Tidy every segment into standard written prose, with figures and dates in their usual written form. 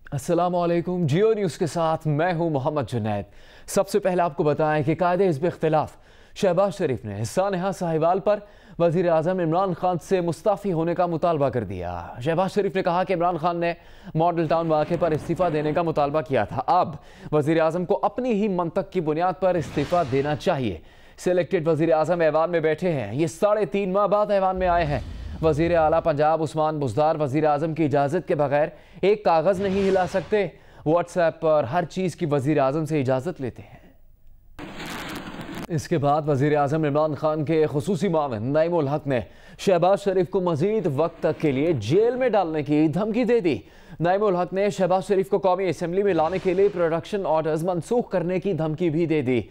अस्सलामुअलैकुम, जियो न्यूज़ के साथ मैं हूं मोहम्मद जुनैद। सबसे पहले आपको बताएं कि कायदे हिज़्ब इख्तिलाफ शहबाज शरीफ ने सानेहा साहिवाल पर वज़ीर आज़म इमरान खान से मुस्ताफ़ी होने का मुतालबा कर दिया। शहबाज शरीफ ने कहा कि इमरान खान ने मॉडल टाउन वाक़े पर इस्तीफ़ा देने का मुतालबा किया था, अब वज़ीर आज़म को अपनी ही मंतक की बुनियाद पर इस्तीफ़ा देना चाहिए। सिलेक्टेड वज़ीर आज़म ऐवान में बैठे हैं, ये 3.5 माह बाद ऐवान में आए हैं। वज़ीर आला पंजाब उस्मान बुज़दार वज़ीर आज़म की इजाज़त के बगैर एक कागज़ नहीं हिला सकते। व्हाट्सएप पर हर चीज़ की वज़ीर आज़म से इजाज़त लेते हैं। इसके बाद वज़ीर आज़म इमरान खान के खुसूसी मुआविन नईमुल हक ने शहबाज शरीफ को मज़ीद वक्त तक के लिए जेल में डालने की धमकी दे दी। नईमुल हक ने शहबाज शरीफ को कौमी असम्बली में लाने के लिए प्रोडक्शन ऑर्डर्स मनसूख करने की धमकी भी दे दी।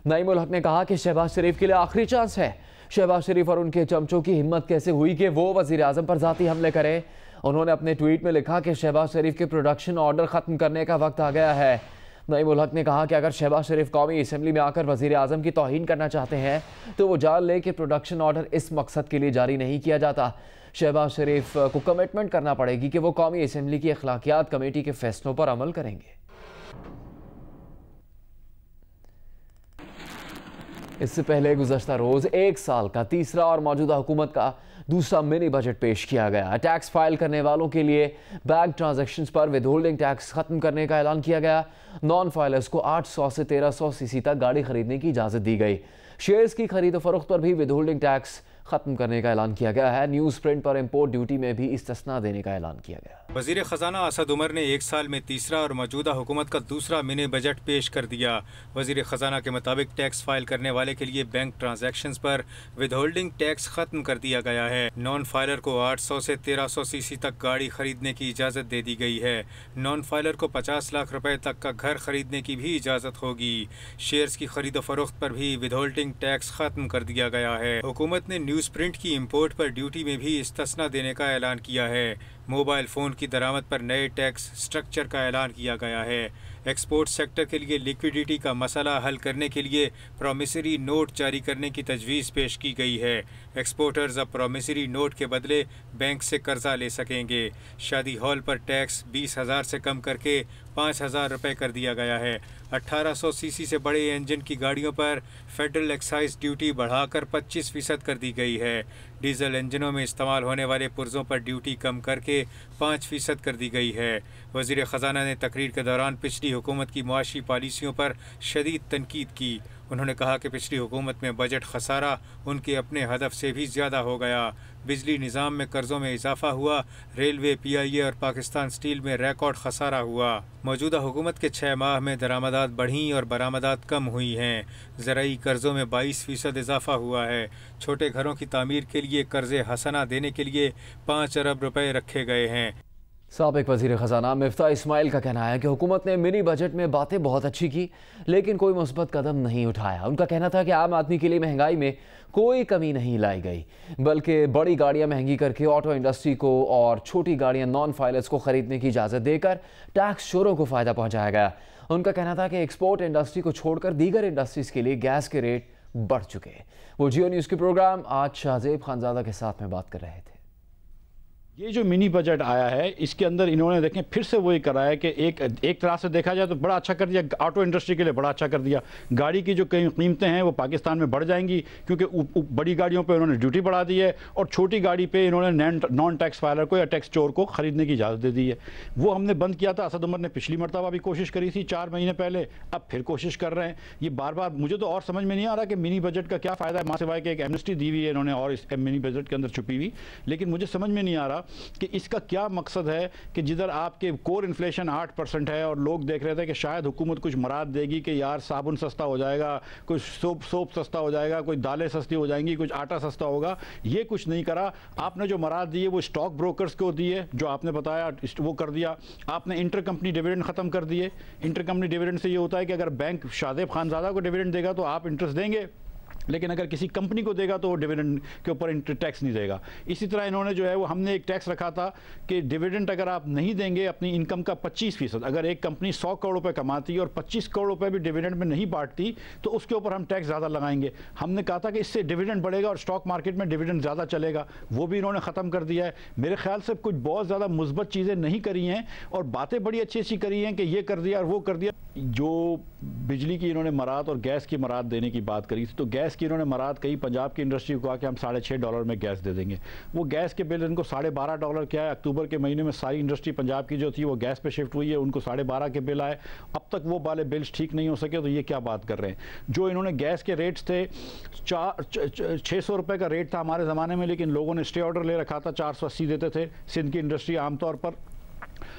नईमुल हक ने कहा कि शहबाज शरीफ के लिए आखिरी चांस है। शहबाज शरीफ और उनके चमचों की हिम्मत कैसे हुई कि वो वज़ीर आज़म पर ज़ाती हमले करें। उन्होंने अपने ट्वीट में लिखा कि शहबाज शरीफ के प्रोडक्शन ऑर्डर ख़त्म करने का वक्त आ गया है। नईमुल हक ने कहा कि अगर शहबाज शरीफ कौमी असम्बली में आकर वज़ीर आज़म की तौहीन करना चाहते हैं तो वो जान ले कि प्रोडक्शन ऑर्डर इस मकसद के लिए जारी नहीं किया जाता। शहबाज शरीफ को कमिटमेंट करना पड़ेगी कि वो कौमी असम्बली की अखलाकियात कमेटी के फैसलों पर अमल करेंगे। इससे पहले गुज़श्ता रोज़ 1 साल का तीसरा और मौजूदा हुकूमत का दूसरा मिनी बजट पेश किया गया। टैक्स फाइल करने वालों के लिए बैंक ट्रांजैक्शंस पर विदहोल्डिंग टैक्स खत्म करने का ऐलान किया गया। नॉन फाइलर्स को 800 से 1300 सीसी तक गाड़ी खरीदने की इजाज़त दी गई। शेयर्स की खरीद फरोख्त पर भी विदहोल्डिंग टैक्स खत्म करने का ऐलान किया गया है। न्यूज़ प्रिंट पर इंपोर्ट ड्यूटी में भी इस्तिस्ना देने का ऐलान किया गया। वज़ीर ख़जाना असद उमर ने 1 साल में तीसरा और मौजूदा हुकूमत का दूसरा मिनी बजट पेश कर दिया। वज़ीर ख़जाना के मुताबिक टैक्स फाइल करने वाले के लिए बैंक ट्रांजैक्शंस पर विदहोल्डिंग टैक्स खत्म कर दिया गया है। नॉन फाइलर को 800 से 1300 सीसी तक गाड़ी खरीदने की इजाज़त दे दी गई है। नॉन फाइलर को 50 लाख रुपए तक का घर खरीदने की भी इजाज़त होगी। शेयर्स की खरीद फरोख्त पर भी विदहोल्डिंग टैक्स खत्म कर दिया गया है। हुकूमत ने न्यूज़ प्रिंट की इम्पोर्ट पर ड्यूटी में भी इस्तिस्ना देने का ऐलान किया है। मोबाइल फ़ोन की दरामद पर नए टैक्स स्ट्रक्चर का ऐलान किया गया है। एक्सपोर्ट सेक्टर के लिए लिक्विडिटी का मसला हल करने के लिए प्रॉमिसरी नोट जारी करने की तजवीज़ पेश की गई है। एक्सपोर्टर्स अब प्रॉमिसरी नोट के बदले बैंक से कर्जा ले सकेंगे। शादी हॉल पर टैक्स 20,000 से कम करके 5,000 रुपये कर दिया गया है। 1800 सीसी से बड़े इंजन की गाड़ियों पर फेडरल एक्साइज ड्यूटी बढ़ाकर 25% कर दी गई है। डीजल इंजनों में इस्तेमाल होने वाले पुर्जों पर ड्यूटी कम करके 5% कर दी गई है। वज़ीर ख़जाना ने तकरीर के दौरान पिछली हुकूमत की मुआशी पॉलिसियों पर शदीद तनकीद की। उन्होंने कहा कि पिछली हुकूमत में बजट खसारा उनके अपने हदफ से भी ज़्यादा हो गया। बिजली निज़ाम में कर्ज़ों में इजाफा हुआ। रेलवे, PIA और पाकिस्तान स्टील में रिकॉर्ड खसारा हुआ। मौजूदा हुकूमत के 6 माह में दरामदात बढ़ी और बरामदात कम हुई हैं। ज़राई कर्ज़ों में 22% इजाफा हुआ है। छोटे घरों की तामीर के लिए कर्ज़े हसना देने के लिए 5 अरब रुपए रखे गए हैं। साबिक वज़ीर ख़जाना मिफ्ता इस्माइल का कहना है कि हुकूमत ने मिनी बजट में बातें बहुत अच्छी की लेकिन कोई मुस्बत कदम नहीं उठाया। उनका कहना था कि आम आदमी के लिए महंगाई में कोई कमी नहीं लाई गई, बल्कि बड़ी गाड़ियां महंगी करके ऑटो इंडस्ट्री को और छोटी गाड़ियां नॉन फाइलर्स को ख़रीदने की इजाज़त देकर टैक्स चोरों को फ़ायदा पहुँचाया गया। उनका कहना था कि एक्सपोर्ट इंडस्ट्री को छोड़कर दीगर इंडस्ट्रीज़ के लिए गैस के रेट बढ़ चुके। वो जियो न्यूज़ के प्रोग्राम आज शाहजेब खानज़ादा के साथ में बात कर रहे थे। ये जो मिनी बजट आया है इसके अंदर इन्होंने देखें फिर से वही करा है कि एक तरह से देखा जाए तो बड़ा अच्छा कर दिया। ऑटो इंडस्ट्री के लिए बड़ा अच्छा कर दिया। गाड़ी की जो कीमतें हैं वो पाकिस्तान में बढ़ जाएंगी क्योंकि बड़ी गाड़ियों पे उन्होंने ड्यूटी बढ़ा दी है और छोटी गाड़ी पे इन्होंने नॉन टैक्स फाइलर को या टैक्स चोर को ख़रीदने की इजाज़त दे दी है। वो हमने बंद किया था। असद उमर ने पिछली मरतबा भी कोशिश करी थी 4 महीने पहले, अब फिर कोशिश कर रहे हैं। ये बार बार मुझे तो और समझ में नहीं आ रहा कि मिनी बजट का क्या फ़ायदा है, माँ सिवाय कि एक एमनेस्टी दी हुई है इन्होंने और इस मिनी बजट के अंदर छुपी हुई। लेकिन मुझे समझ में नहीं आ रहा कि इसका क्या मकसद है कि जिधर आपके कोर इन्फ्लेशन 8% है और लोग देख रहे थे कि शायद हुकूमत कुछ मराद देगी कि यार साबुन सस्ता हो जाएगा, कुछ सोप सस्ता हो जाएगा, कोई दालें सस्ती हो जाएंगी, कुछ आटा सस्ता होगा। ये कुछ नहीं करा। आपने जो मराद दिए वो स्टॉक ब्रोकर्स को दिए, जो आपने बताया वो कर दिया। आपने इंटर कंपनी डिविडेंड ख़त्म कर दिए। इंटर कंपनी डिविडेंड से ये होता है कि अगर बैंक शाहजेब खानज़ादा को डिविडेंड देगा तो आप इंटरेस्ट देंगे, लेकिन अगर किसी कंपनी को देगा तो वो डिविडेंड के ऊपर टैक्स नहीं देगा। इसी तरह इन्होंने जो है वो हमने एक टैक्स रखा था कि डिविडेंड अगर आप नहीं देंगे अपनी इनकम का 25%, अगर एक कंपनी 100 करोड़ रुपए कमाती है और 25 करोड़ रुपए भी डिविडेंड में नहीं बांटती तो उसके ऊपर हम टैक्स ज़्यादा लगाएंगे। हमने कहा था कि इससे डिविडेंड बढ़ेगा और स्टॉक मार्केट में डिविडेंड ज़्यादा चलेगा, वो भी इन्होंने ख़त्म कर दिया है। मेरे ख्याल से कुछ बहुत ज़्यादा मुस्बत चीज़ें नहीं करी हैं और बातें बड़ी अच्छी अच्छी करी हैं कि ये कर दिया और वो कर दिया। जो बिजली की इन्होंने मराद और गैस की मराद देने की बात करी थी, तो गैस की इन्होंने मराद कही पंजाब की इंडस्ट्री को कहा कि हम $6.5 में गैस दे देंगे। वो गैस के बिल इनको $12.5 क्या है। अक्टूबर के महीने में सारी इंडस्ट्री पंजाब की जो थी वो गैस पे शिफ्ट हुई है, उनको 12.5 के बिल आए। अब तक वो वाले बिल्स ठीक नहीं हो सके, तो ये क्या बात कर रहे हैं। जो इन्होंने गैस के रेट्स थे 600 रुपये का रेट था हमारे ज़माने में, लेकिन लोगों ने स्टे ऑर्डर ले रखा था, 480 देते थे। सिंध की इंडस्ट्री आमतौर पर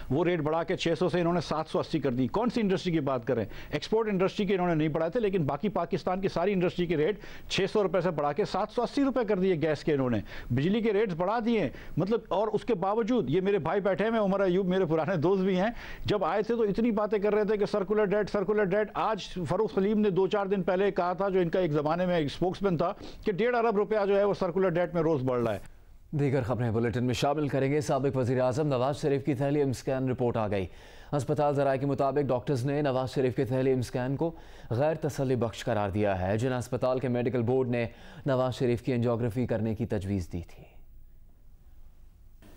वो रेट बढ़ा के 600 से इन्होंने 780 कर दी। कौन सी इंडस्ट्री की बात करें, एक्सपोर्ट इंडस्ट्री के इन्होंने नहीं बढ़ाए थे, लेकिन बाकी पाकिस्तान की सारी इंडस्ट्री के रेट 600 रुपये से बढ़ा के 780 रुपये कर दिए गैस के इन्होंने। बिजली के रेट्स बढ़ा दिए, मतलब, और उसके बावजूद ये मेरे भाई बैठे हैं, उमर अयूब मेरे पुराने दोस्त भी हैं, जब आए थे तो इतनी बातें कर रहे थे कि सर्कुलर डेट। आज फरूख सलीम ने 2-4 दिन पहले कहा था, जो इनका एक ज़माने में एक स्पोक्समैन था, कि 1.5 अरब रुपया जो है वो सर्कुलर डेट में रोज़ बढ़ रहा है। दीगर खबरें बुलेटिन में शामिल करेंगे। साबिक वज़ीर आज़म नवाज शरीफ की थैलीम स्कैन रिपोर्ट आ गई। अस्पताल ज़राए के मुताबिक डॉक्टर्स ने नवाज शरीफ के थैलीम स्कैन को गैर तसल्ली बख्श करार दिया है। जिन अस्पताल के मेडिकल बोर्ड ने नवाज शरीफ की एंजियोग्राफी करने की तजवीज़ दी थी।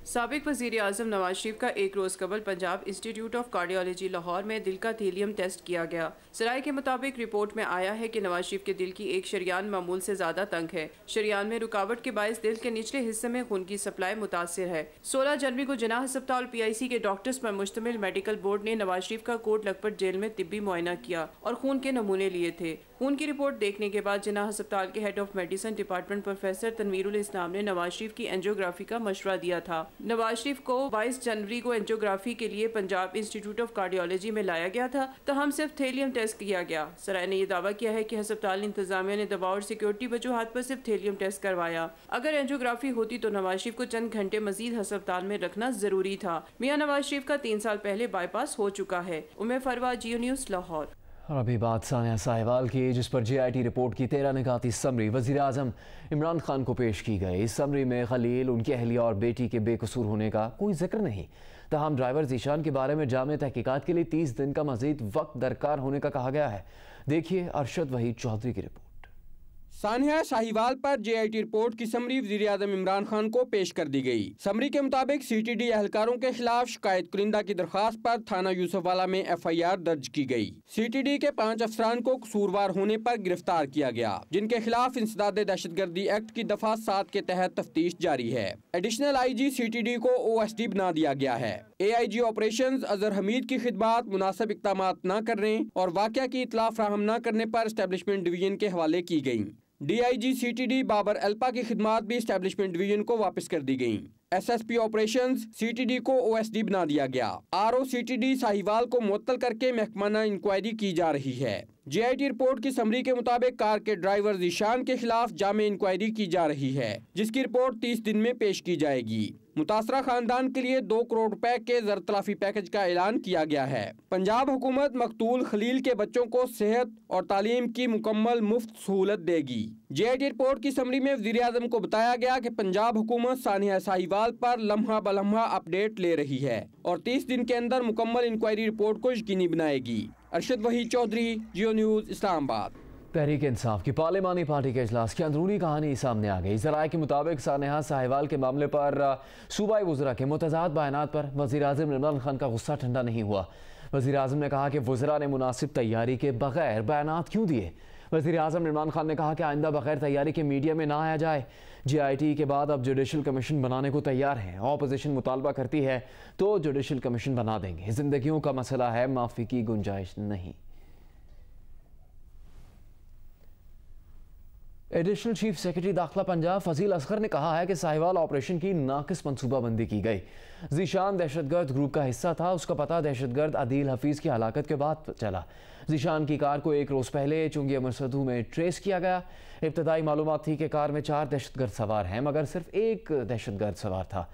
साबिक वज़ीर आज़म नवाज शरीफ का एक रोज़ कबल Punjab institute of cardiology Lahore में दिल का थीलियम टेस्ट किया गया। सराय के मुताबिक रिपोर्ट में आया है कि नवाज शरीफ के दिल की एक शरियान मामूल से ज़्यादा तंग है। शरियान में रुकावट के बायस दिल के निचले हिस्से में खून की सप्लाई मुतासिर है। 16 जनवरी को जिनाह अस्पताल PIC के डॉक्टर्स पर मुश्तमिल मेडिकल बोर्ड ने नवाज शरीफ का कोट लखपत जेल में तिब्बी मुआयना किया और खून के नमूने लिए थे। खून की रिपोर्ट देखने के बाद जिनाह अस्पताल के head of medicine department professor Tanveerul Islam ने नवाज शरीफ की एंजियोग्राफी का मशवरा दिया था। नवाज शरीफ को 22 जनवरी को एंजियोग्राफी के लिए पंजाब इंस्टीट्यूट ऑफ कार्डियोलॉजी में लाया गया था, तो हम सिर्फ थैलियम टेस्ट किया गया। सराय ने यह दावा किया है कि अस्पताल इंतजामिया ने दवा और सिक्योरिटी वजूहात पर सिर्फ थैलियम टेस्ट करवाया। अगर एंजियोग्राफी होती तो नवाज शरीफ को चंद घंटे मजीद अस्पताल में रखना जरूरी था। मियां नवाज शरीफ का 3 साल पहले बाईपास हो चुका है। उम्मे फरवा, जियो न्यूज़, लाहौर। और अभी बात सानिया साहिवाल की, जिस पर JIT रिपोर्ट की 13 निकाती समरी वज़ीर आज़म इमरान खान को पेश की गई। इस समरी में खलील, उनकी अहलिया और बेटी के बेकसूर होने का कोई जिक्र नहीं। तमाम ड्राइवर ज़ीशान के बारे में जामे तहकीकात के लिए 30 दिन का मजीद वक्त दरकार होने का कहा गया है। देखिए अरशद वहीद चौधरी की रिपोर्ट। सानिया साहिवाल पर JIT रिपोर्ट की समरी वज़ीर आज़म इमरान खान को पेश कर दी गई। समरी के मुताबिक CTD एहलकारों के खिलाफ शिकायत कुरिंदा की दरख्वास्त पर थाना यूसुफवाला में FIR दर्ज की गई। CTD के 5 अफसरान को कसूरवार होने पर गिरफ्तार किया गया, जिनके खिलाफ इंसदाद दहशतगर्दी एक्ट की दफा 7 के तहत तफ्तीश जारी है। एडिशनल IG CTD को OSD बना दिया गया है। AIG ऑपरेशंस अजहर हमीद की खिदमात मुनासिब इक़दाम न करने और वाक़या की इतला फ्राहम न करने पर एस्टेब्लिशमेंट डिवीजन के हवाले की गयी। DIG CTD बाबर एल्पा की खिदमात भी एस्टेब्लिशमेंट डिवीजन को वापस कर दी गयी। SSP ऑपरेशंस CTD को OSD बना दिया गया। RO CTD साहिवाल को मुअत्तल करके महकमाना इंक्वायरी की जा रही है। JIT रिपोर्ट की समरी के मुताबिक कार के ड्राइवर ज़ीशान के खिलाफ जामे इंक्वायरी की जा रही है, जिसकी रिपोर्ट 30 दिन में पेश की जाएगी। मुतासरा खानदान के लिए 2 करोड़ रुपए के ज़र तलाफी पैकेज का ऐलान किया गया है। पंजाब हुकूमत मकतूल खलील के बच्चों को सेहत और तालीम की मुकम्मल मुफ्त सहूलत देगी। JIT रिपोर्ट की समरी में वज़ीर आज़म को बताया गया कि पंजाब हुकूमत सानिया साहिवाल पर लम्हा बलम्हा अपडेट ले रही है और 30 दिन के अंदर मुकम्मल इंक्वायरी रिपोर्ट को यकीनी बनाएगी। अरशद वहीद चौधरी, जियो न्यूज़, इस्लामाबाद। तहरीक इंसाफ की पार्लिमानी पार्टी के इजलास की अंदरूनी कहानी सामने आ गई। ज़राए के मुताबिक सानिया साहिवाल के मामले पर सूबाई वज़रा के मुतज़ाद बयानात पर वज़ीर आज़म इमरान खान का गुस्सा ठंडा नहीं हुआ। वज़ीर आज़म ने कहा कि वज़रा ने मुनासिब तैयारी के बगैर बयानात क्यों दिए। वज़ीर आज़म इमरान खान ने कहा कि आइंदा बगैर तैयारी के मीडिया में ना आया जाए। JIT के बाद अब जुडिशल कमीशन बनाने को तैयार हैं। ऑपोजिशन मुतालबा करती है तो जुडिशल कमीशन बना देंगे। जिंदगियों का मसला है, माफ़ी की गुंजाइश नहीं। एडिशनल चीफ सेक्रेटरी दाखिला पंजाब फजील असगर ने कहा है कि साहिवाल ऑपरेशन की नाकिस मनसूबाबंदी की गई। ज़ीशान दहशतगर्द ग्रुप का हिस्सा था। उसका पता दहशतगर्द आदिल हफीज़ की हलाकत के बाद चला। ज़ीशान की कार को 1 रोज़ पहले चुंगी अमरसदू में ट्रेस किया गया। इब्तदाई मालूमात थी कि कार में 4 दहशतगर्द सवार हैं, मगर सिर्फ 1 दहशतगर्द सवार था।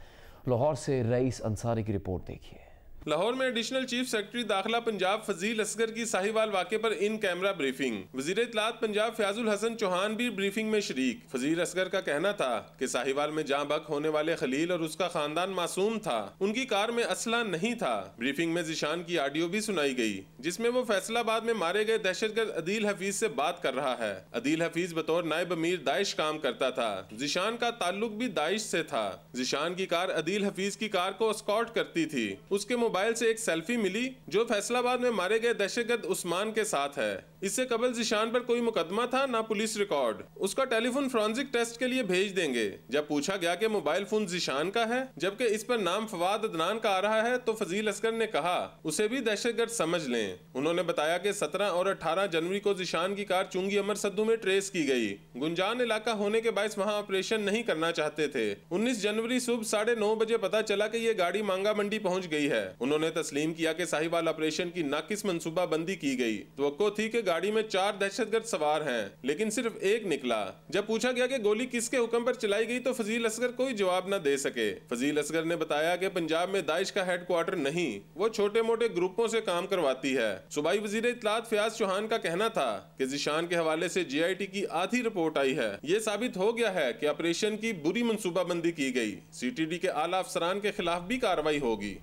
लाहौर से रईस अंसारी की रिपोर्ट देखिए। लाहौर में एडिशनल चीफ सेक्रेटरी दाखिला पंजाब फजील असगर की साहिवाल वाक़े पर इन कैमरा ब्रीफिंग। वजीर इत्तलात पंजाब फयाजुल हसन चौहान भी ब्रीफिंग में शरीक। फजील असगर का कहना था कि साहिवाल में जाँ बक होने वाले खलील और उसका खानदान मासूम था, उनकी कार में असला नहीं था। ब्रीफिंग में ज़ीशान की ऑडियो भी सुनाई गई जिसमें वो फैसलाबाद में मारे गए दहशतगर्द अदील हफीज से बात कर रहा है। अदील हफीज बतौर नायब अमीर दाइश काम करता था। ज़ीशान का ताल्लुक भी दाइश से था। ज़ीशान की कार अदील हफीज की कार को एस्कॉर्ट करती थी। उसके मोबाइल से एक सेल्फी मिली जो फैसलाबाद में मारे गए दहशतगर्द उस्मान के साथ है। इससे कबल ज़ीशान पर कोई मुकदमा था ना पुलिस रिकॉर्ड। उसका टेलीफोन फॉरेंसिक टेस्ट के लिए भेज देंगे। जब पूछा गया कि मोबाइल फोन ज़ीशान का है जबकि इस पर नाम फवाद अदनान का आ रहा है तो फजील असगर ने कहा उसे भी दहशतगर्द समझ लें। उन्होंने बताया कि 17 और 18 जनवरी को ज़ीशान की कार चुंगी अमर सद्दू में ट्रेस की गई। गुंजान इलाका होने के बायस वहाँ ऑपरेशन नहीं करना चाहते थे। 19 जनवरी सुबह 9:30 बजे पता चला कि ये गाड़ी मांगा मंडी पहुँच गई है। उन्होंने तस्लीम किया कि साहिवाल ऑपरेशन की नाकिस मंसूबा बंदी की गई। तवक्को थी कि गाड़ी में 4 दहशतगर्द सवार हैं लेकिन सिर्फ एक निकला। जब पूछा गया कि गोली किसके हुक्म पर चलाई गई तो फजील असगर कोई जवाब न दे सके। फजील असगर ने बताया कि पंजाब में दाइश का हेडक्वार्टर नहीं, वो छोटे मोटे ग्रुपों से काम करवाती है। सूबाई वजीर इत्तलात फयाज चौहान का कहना था कि ज़ीशान के हवाले से GIT की आधी रिपोर्ट आई है। ये साबित हो गया है कि ऑपरेशन की बुरी मंसूबाबंदी की गई। CTD के आला अफसरान के खिलाफ भी कार्रवाई होगी।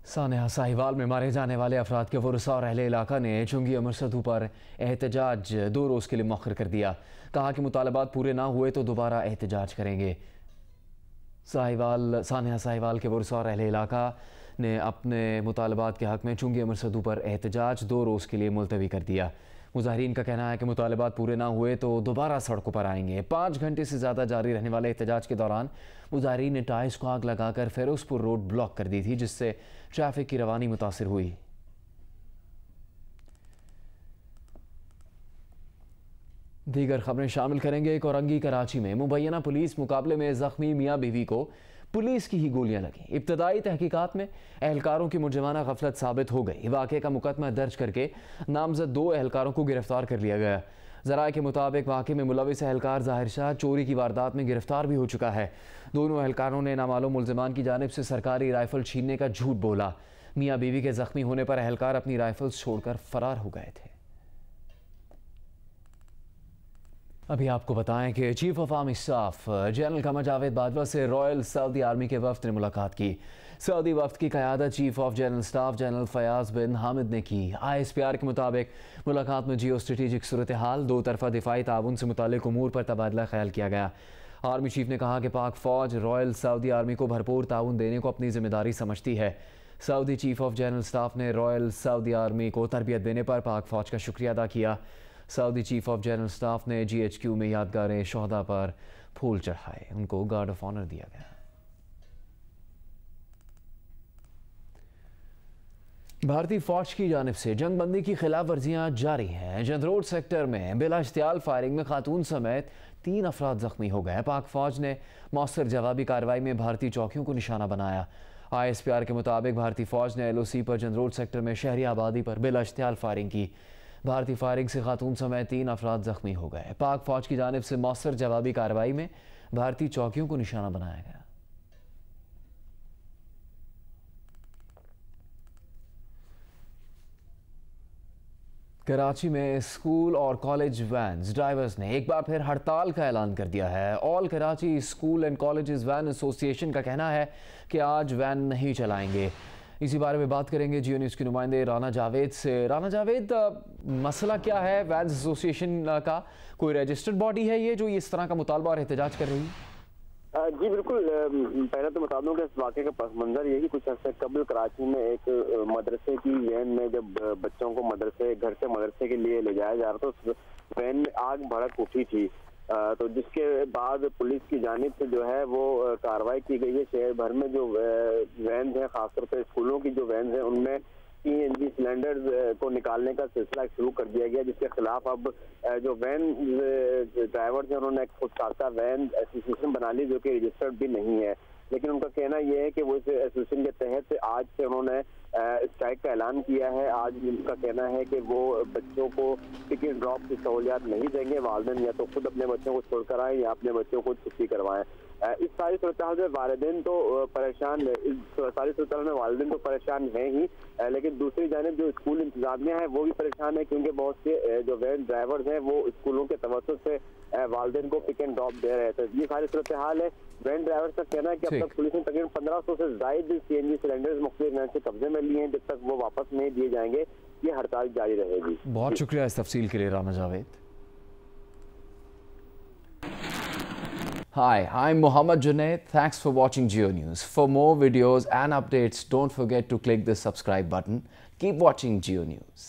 सानिया, साहिवाल में मारे जाने वाले अफराद के वरसा और अहले इलाका ने चुंगी अमर सद्दू पर एहतजाज 2 रोज़ के लिए मौखर कर दिया। कहा कि मुतालबात पूरे ना हुए तो दोबारा एहतजाज करेंगे। साहिवाल के वरसा और अहले इलाका ने अपने मुतालबात के हक़ में चुंगी अमर सद्दू पर एहतजाज 2 रोज़ के लिए मुलतवी कर दिया। मुजाहिरीन का कहना है कि मुतालबात पूरे ना हुए तो दोबारा सड़कों पर आएंगे। 5 घंटे से ज़्यादा जारी रहने वाले एहतजाज के दौरान मुजाहिरीन ने टाइल्स को आग लगाकर फेरोजपुर रोड ब्लॉक कर दी थी जिससे ट्रैफिक की रवानी मुतासिर हुई। दीगर खबरें शामिल करेंगे। कोरंगी कराची में मुबैना पुलिस मुकाबले में जख्मी मियाँ बीवी को पुलिस की ही गोलियां लगी। इब्तदाई तहकीकात में एहलकारों की मुजरिमाना गफलत साबित हो गई। वाक़े का मुकदमा दर्ज करके नामजद 2 एहलकारों को गिरफ्तार कर लिया गया। ज़राए के मुताबिक वाक़े में मुलविस एहलकार ज़ाहिर शाह चोरी की वारदात में गिरफ्तार भी हो चुका है। दोनों एहलकारों ने नामालूम मुल्ज़िमान की जानिब से सरकारी राइफल छीनने का झूठ बोला। मियाँ बीवी के ज़ख्मी होने पर एहलकार अपनी राइफल्स छोड़कर फरार हो गए थे। अभी आपको बताएं कि chief of army staff general Qamar Javed Bajwa से रॉयल सऊदी आर्मी के वफ्द ने मुलाकात की। सऊदी वफ्द की क़यादत chief of general staff general Fayyaz bin Hamid ने की। ISPR के मुताबिक मुलाकात में जियो स्ट्रेटेजिक सूरत हाल, 2 तरफ़ा दिफाई ताउन से मुतालिक उमूर पर तबादला ख्याल किया गया। आर्मी चीफ ने कहा कि पाक फ़ौज रॉयल सऊदी आर्मी को भरपूर ताउन देने को अपनी जिम्मेदारी समझती है। Saudi chief of general staff ने रॉयल सऊदी आर्मी को तरबियत देने पर पाक फ़ौज का शुक्रिया अदा किया। Saudi chief of general staff ने GHQ में यादगार शोहदा पर फूल चढ़ाए, उनको गार्ड ऑफ ऑनर दिया गया। भारतीय फौज की जानिब से जंगबंदी की खिलाफ वर्जियाँ जारी हैं। जंदरोड सेक्टर में बिला इख्तियार फायरिंग में खातून समेत 3 अफराद जख्मी हो गए। पाक फौज ने मौसर जवाबी कार्रवाई में भारतीय चौकियों को निशाना बनाया। ISPR के मुताबिक भारतीय फौज ने LOC पर जंदरोड सेक्टर में शहरी आबादी पर बिला इख्तियार फायरिंग की। भारतीय फायरिंग से खातून समेत 3 अफराद जख्मी हो गए। पाक फौज की जानिब से मौसर जवाबी कार्रवाई में भारतीय चौकियों को निशाना बनाया गया। कराची में स्कूल और कॉलेज वैन्स ड्राइवर्स ने एक बार फिर हड़ताल का ऐलान कर दिया है। All Karachi school and colleges van association का कहना है कि आज वैन नहीं चलाएंगे। इसी बारे में बात करेंगे जियो न्यूज़ के नुमाइंदे राना जावेद से। राना जावेद, मसला क्या है? वैन एसोसिएशन का कोई रजिस्टर्ड बॉडी है ये जो इस तरह का मुतालबा और एहतजाज कर रही है? जी बिल्कुल। पहले तो बता दूं कि इस वाक़े का पस मंजर ये कि कुछ अर्से कबल कराची में एक मदरसे की वैन में जब बच्चों को घर से मदरसे के लिए ले जाया जा रहा था, उस वैन में आग भड़क उठी थी। तो जिसके बाद पुलिस की जानिब से जो है वो कार्रवाई की गई है। शहर भर में जो वैन है, खासतौर पर स्कूलों की जो वैन है, उनमें CNG सिलेंडर को निकालने का सिलसिला शुरू कर दिया गया, जिसके खिलाफ अब जो वैन ड्राइवर्स हैं उन्होंने एक खुद सासा वैन एसोसिएशन बना ली जो कि रजिस्टर्ड भी नहीं है। लेकिन उनका कहना यह है कि वो इस एसोसिएशन के तहत आज से उन्होंने स्ट्राइक का ऐलान किया है। आज उनका कहना है कि वो बच्चों को पिक एंड ड्रॉप की सहूलियत नहीं देंगे। वालिदैन या तो खुद अपने बच्चों को छोड़कर आए या अपने बच्चों को छुट्टी करवाएं। इस सारी सूरत में वालिदैन तो परेशान, इस सारी सूरत में वालिदैन तो परेशान हैं ही, लेकिन दूसरी जानिब जो स्कूल इंतजामिया है वो भी परेशान है, क्योंकि बहुत से जो वैन ड्राइवर्स हैं वो स्कूलों के तवज्जुह से वालिदैन को पिक एंड ड्रॉप दे रहे थे। ये सारी सूरत हाल है। वैन ड्राइवर्स का कहना है कि अब तक पुलिस ने तकरीबन 1500 से ज्यादा CNG सिलेंडर्स मुख्तलिफ वैन से कब्जे में लिए हैं। जब तक वो वापस नहीं दिए जाएंगे ये हड़ताल जारी रहेगी। बहुत शुक्रिया इस तफसील के लिए Rana Javed. Hi, I'm Mohammad Junaid. Thanks for watching Geo News. For more videos and updates, don't forget to click the subscribe button. Keep watching Geo News.